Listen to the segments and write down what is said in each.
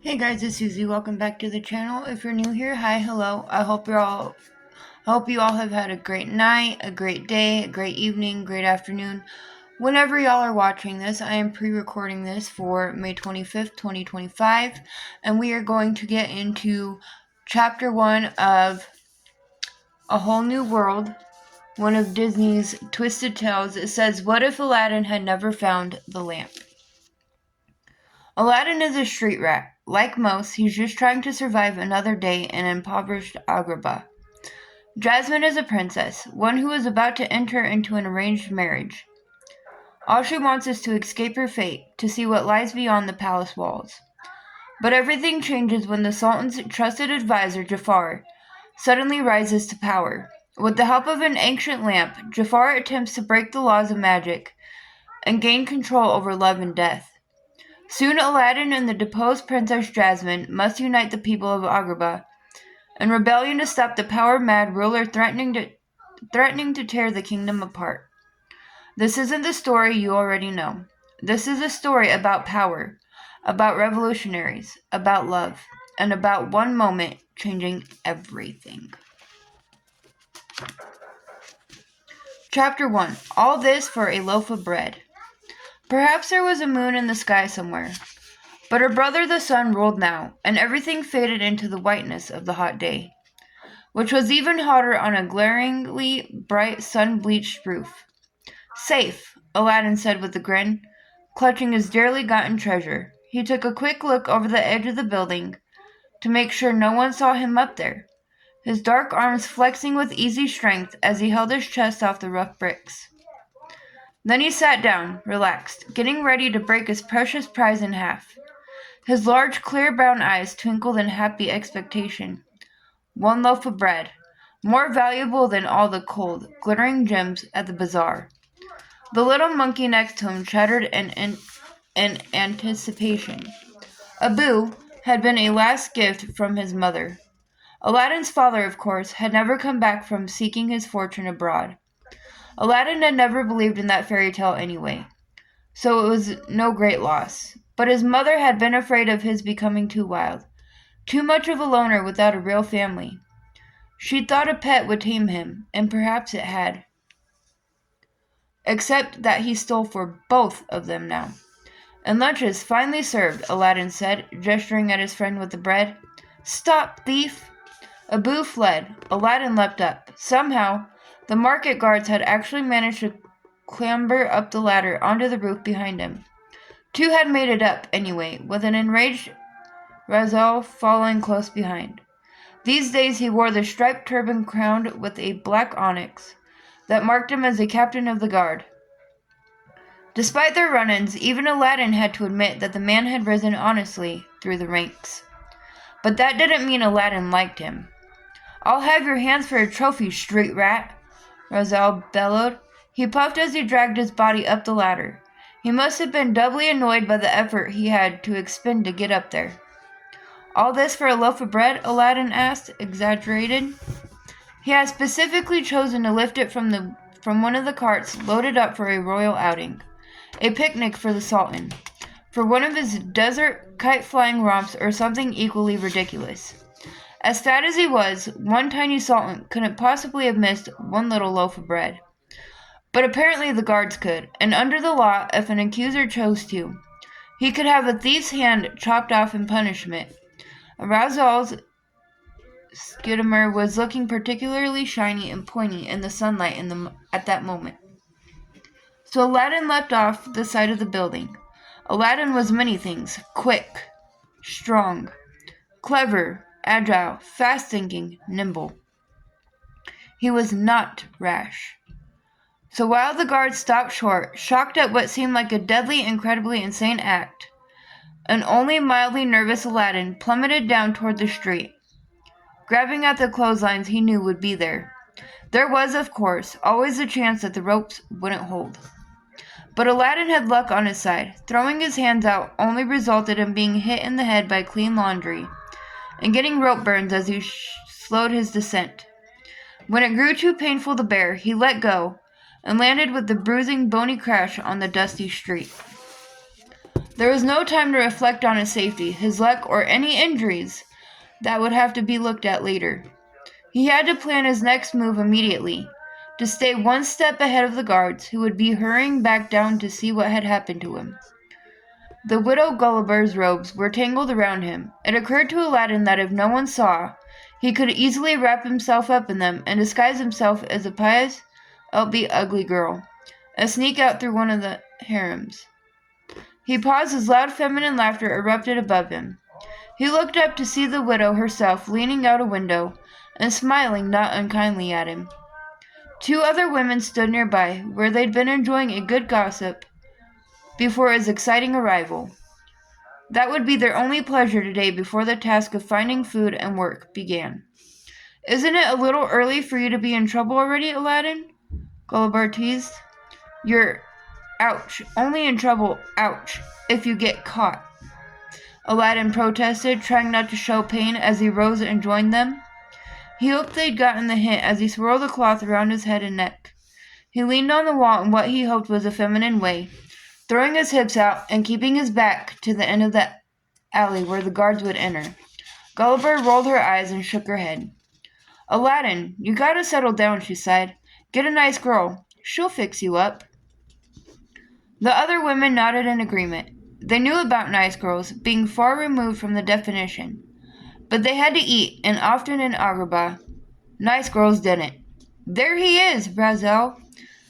Hey guys, it's Susie. Welcome back to the channel. If you're new here, hi, hello. I hope you all have had a great night, a great day, a great evening, great afternoon. Whenever y'all are watching this, I am pre-recording this for May 25th, 2025, and we are going to get into chapter 1 of A Whole New World, one of Disney's twisted tales. It says, "What if Aladdin had never found the lamp?" Aladdin is a street rat. Like most, he's just trying to survive another day in impoverished Agrabah. Jasmine is a princess, one who is about to enter into an arranged marriage. All she wants is to escape her fate, to see what lies beyond the palace walls. But everything changes when the Sultan's trusted advisor, Jafar, suddenly rises to power. With the help of an ancient lamp, Jafar attempts to break the laws of magic and gain control over love and death. Soon Aladdin and the deposed Princess Jasmine must unite the people of Agrabah in rebellion to stop the power-mad ruler threatening to tear the kingdom apart. This isn't the story you already know. This is a story about power, about revolutionaries, about love, and about one moment changing everything. Chapter 1. All this for a loaf of bread. Perhaps there was a moon in the sky somewhere. But her brother the sun ruled now, and everything faded into the whiteness of the hot day, which was even hotter on a glaringly bright sun-bleached roof. "Safe," Aladdin said with a grin, clutching his dearly gotten treasure. He took a quick look over the edge of the building to make sure no one saw him up there, his dark arms flexing with easy strength as he held his chest off the rough bricks. Then he sat down, relaxed, getting ready to break his precious prize in half. His large, clear brown eyes twinkled in happy expectation. One loaf of bread, more valuable than all the cold, glittering gems at the bazaar. The little monkey next to him chattered in anticipation. Abu had been a last gift from his mother. Aladdin's father, of course, had never come back from seeking his fortune abroad. Aladdin had never believed in that fairy tale anyway, so it was no great loss. But his mother had been afraid of his becoming too wild, too much of a loner without a real family. She'd thought a pet would tame him, and perhaps it had. Except that he stole for both of them now. "And lunch is finely served," Aladdin said, gesturing at his friend with the bread. "Stop, thief!" Abu fled. Aladdin leapt up. Somehow, the market guards had actually managed to clamber up the ladder onto the roof behind him. Two had made it up, anyway, with an enraged Razel following close behind. These days he wore the striped turban crowned with a black onyx that marked him as a captain of the guard. Despite their run-ins, even Aladdin had to admit that the man had risen honestly through the ranks. But that didn't mean Aladdin liked him. "I'll have your hands for a trophy, street rat," Razel bellowed. He puffed as he dragged his body up the ladder. He must have been doubly annoyed by the effort he had to expend to get up there. "All this for a loaf of bread?" Aladdin asked, exaggerated. He had specifically chosen to lift it from one of the carts loaded up for a royal outing, a picnic for the Sultan, for one of his desert kite-flying romps or something equally ridiculous. As fat as he was, one tiny Sultan couldn't possibly have missed one little loaf of bread. But apparently the guards could, and under the law, if an accuser chose to, he could have a thief's hand chopped off in punishment. Razel's skidammer was looking particularly shiny and pointy in the sunlight at that moment. So Aladdin leapt off the side of the building. Aladdin was many things: quick, strong, clever, agile, fast-thinking, nimble. He was not rash. So while the guards stopped short, shocked at what seemed like a deadly, incredibly insane act, an only mildly nervous Aladdin plummeted down toward the street, grabbing at the clotheslines he knew would be there. There was, of course, always the chance that the ropes wouldn't hold. But Aladdin had luck on his side. Throwing his hands out only resulted in being hit in the head by clean laundry and getting rope burns as he slowed his descent. When it grew too painful to bear, he let go and landed with the bruising, bony crash on the dusty street. There was no time to reflect on his safety, his luck, or any injuries that would have to be looked at later. He had to plan his next move immediately, to stay one step ahead of the guards, who would be hurrying back down to see what had happened to him. The widow Gulliver's robes were tangled around him. It occurred to Aladdin that if no one saw, he could easily wrap himself up in them and disguise himself as a pious, albeit ugly girl, and sneak out through one of the harems. He paused as loud feminine laughter erupted above him. He looked up to see the widow herself leaning out a window and smiling not unkindly at him. Two other women stood nearby, where they'd been enjoying a good gossip before his exciting arrival. That would be their only pleasure today before the task of finding food and work began. "Isn't it a little early for you to be in trouble already, Aladdin?" Gulliver teased. "You're, only in trouble, if you get caught," Aladdin protested, trying not to show pain as he rose and joined them. He hoped they'd gotten the hint as he swirled the cloth around his head and neck. He leaned on the wall in what he hoped was a feminine way, throwing his hips out and keeping his back to the end of the alley where the guards would enter. Gulliver rolled her eyes and shook her head. "Aladdin, you gotta settle down," she sighed. "Get a nice girl. She'll fix you up." The other women nodded in agreement. They knew about nice girls, being far removed from the definition. But they had to eat, and often in Agrabah, nice girls didn't. "There he is!" Razel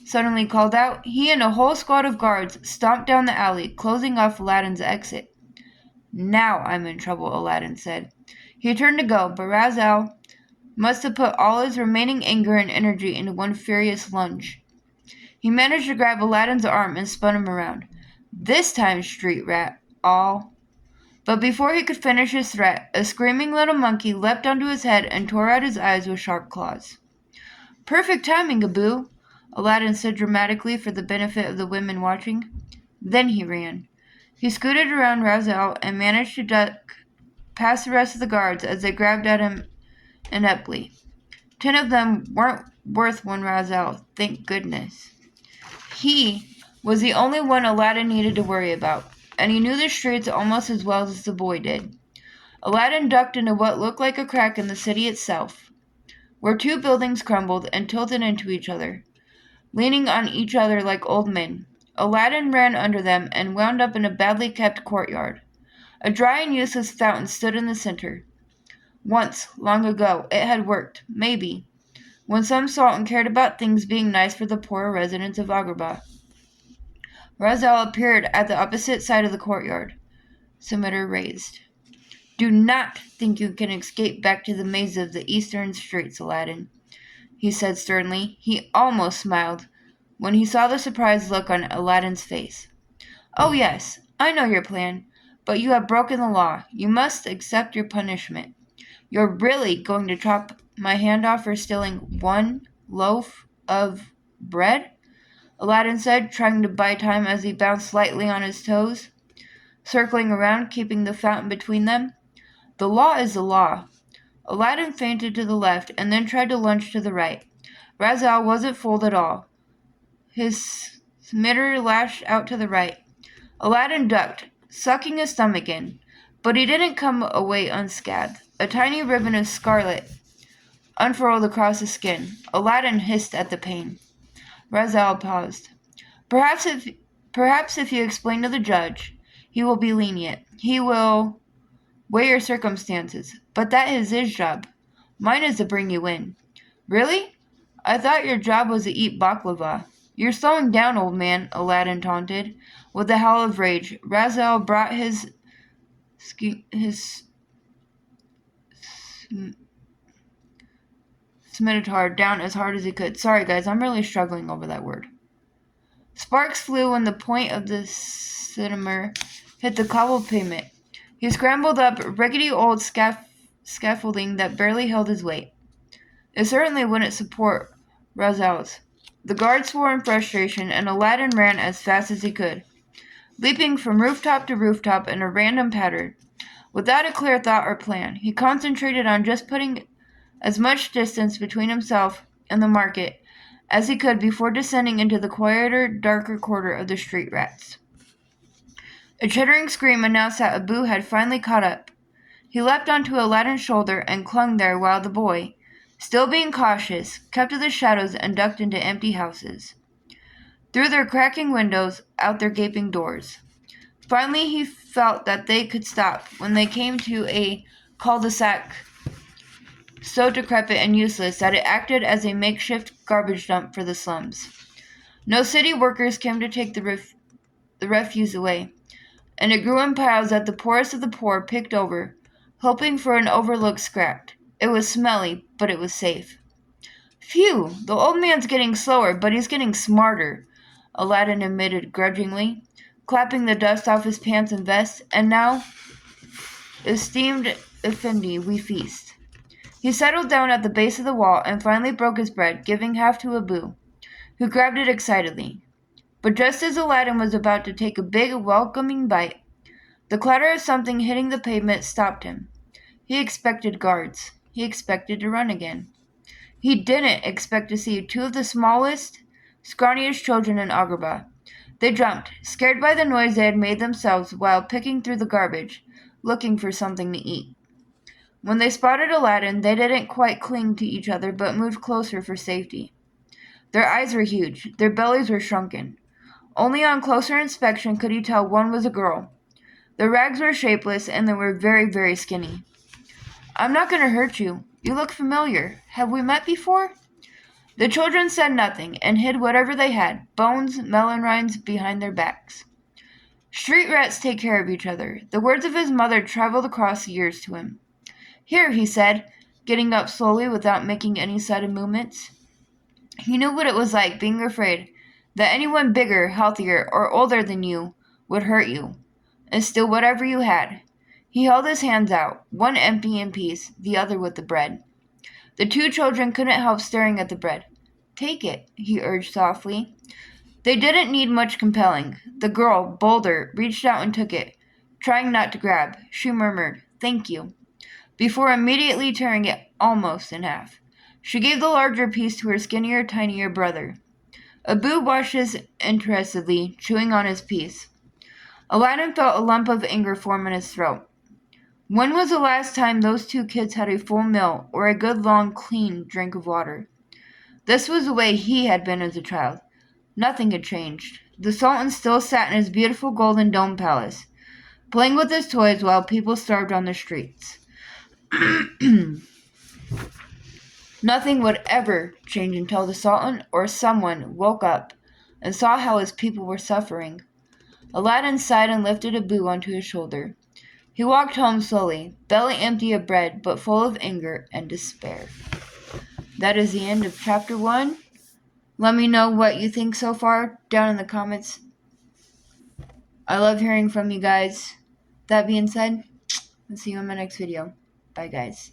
suddenly called out. He and a whole squad of guards stomped down the alley, closing off Aladdin's exit. "Now I'm in trouble," Aladdin said. He turned to go, but Razel must have put all his remaining anger and energy into one furious lunge. He managed to grab Aladdin's arm and spun him around. "This time, street rat, all." But before he could finish his threat, a screaming little monkey leapt onto his head and tore out his eyes with sharp claws. "Perfect timing, Abu," Aladdin said dramatically for the benefit of the women watching. Then he ran. He scooted around Razel and managed to duck past the rest of the guards as they grabbed at him ineptly. 10 of them weren't worth one Razel, thank goodness. He was the only one Aladdin needed to worry about, and he knew the streets almost as well as the boy did. Aladdin ducked into what looked like a crack in the city itself, where two buildings crumbled and tilted into each other, leaning on each other like old men. Aladdin ran under them and wound up in a badly kept courtyard. A dry and useless fountain stood in the center. Once, long ago, it had worked, maybe, when some saw and cared about things being nice for the poorer residents of Agrabah. Razel appeared at the opposite side of the courtyard, scimitar raised. "Do not think you can escape back to the maze of the eastern streets, Aladdin," he said sternly. He almost smiled when he saw the surprised look on Aladdin's face. "Oh yes, I know your plan, but you have broken the law. You must accept your punishment. You're really going to chop my hand off for stealing one loaf of bread?" Aladdin said, trying to buy time as he bounced lightly on his toes, circling around, keeping the fountain between them. "The law is the law." Aladdin feinted to the left and then tried to lunge to the right. Razel wasn't fooled at all. His scimitar lashed out to the right. Aladdin ducked, sucking his stomach in, but he didn't come away unscathed. A tiny ribbon of scarlet unfurled across his skin. Aladdin hissed at the pain. Razel paused. Perhaps if you explain to the judge, he will be lenient. He will weigh your circumstances. But that is his job. Mine is to bring you in." "Really? I thought your job was to eat baklava." "You're slowing down, old man," Aladdin taunted. With a howl of rage, Razel brought his scimitar down as hard as he could. Sorry, guys, I'm really struggling over that word. Sparks flew when the point of the scimitar hit the cobbled pavement. He scrambled up rickety old scaffolding that barely held his weight. It certainly wouldn't support Razel's. The guards swore in frustration, and Aladdin ran as fast as he could, leaping from rooftop to rooftop in a random pattern. Without a clear thought or plan, he concentrated on just putting as much distance between himself and the market as he could before descending into the quieter, darker quarter of the street rats. A chittering scream announced that Abu had finally caught up. He leapt onto Aladdin's shoulder and clung there while the boy, still being cautious, kept to the shadows and ducked into empty houses. Through their cracking windows, out their gaping doors. Finally he felt that they could stop when they came to a cul-de-sac so decrepit and useless that it acted as a makeshift garbage dump for the slums. No city workers came to take the refuse away, and it grew in piles that the poorest of the poor picked over, hoping for an overlooked scrap. It was smelly, but it was safe. Phew, the old man's getting slower, but he's getting smarter, Aladdin admitted grudgingly, clapping the dust off his pants and vest. And now, esteemed Effendi, we feast. He settled down at the base of the wall and finally broke his bread, giving half to Abu, who grabbed it excitedly. But just as Aladdin was about to take a big, welcoming bite, the clatter of something hitting the pavement stopped him. He expected guards. He expected to run again. He didn't expect to see two of the smallest, scrawniest children in Agrabah. They jumped, scared by the noise they had made themselves while picking through the garbage, looking for something to eat. When they spotted Aladdin, they didn't quite cling to each other but moved closer for safety. Their eyes were huge, their bellies were shrunken. Only on closer inspection could he tell one was a girl. Their rags were shapeless and they were very, very skinny. "I'm not going to hurt you. You look familiar. Have we met before?" The children said nothing and hid whatever they had, bones, melon rinds, behind their backs. Street rats take care of each other. The words of his mother traveled across the years to him. "Here," he said, getting up slowly without making any sudden movements. He knew what it was like being afraid that anyone bigger, healthier, or older than you would hurt you, and steal whatever you had. He held his hands out, one empty in peace, the other with the bread. The two children couldn't help staring at the bread. "Take it," he urged softly. They didn't need much compelling. The girl, bolder, reached out and took it. Trying not to grab, she murmured, "Thank you," before immediately tearing it almost in half. She gave the larger piece to her skinnier, tinier brother. Abu watched this interestedly, chewing on his piece. Aladdin felt a lump of anger form in his throat. When was the last time those two kids had a full meal or a good long, clean drink of water? This was the way he had been as a child. Nothing had changed. The Sultan still sat in his beautiful golden dome palace, playing with his toys while people starved on the streets. Nothing would ever change until the Sultan or someone woke up and saw how his people were suffering. Aladdin sighed and lifted Abu onto his shoulder. He walked home slowly, belly empty of bread, but full of anger and despair. That is the end of chapter 1. Let me know what you think so far down in the comments. I love hearing from you guys. That being said, I'll see you in my next video. Bye, guys.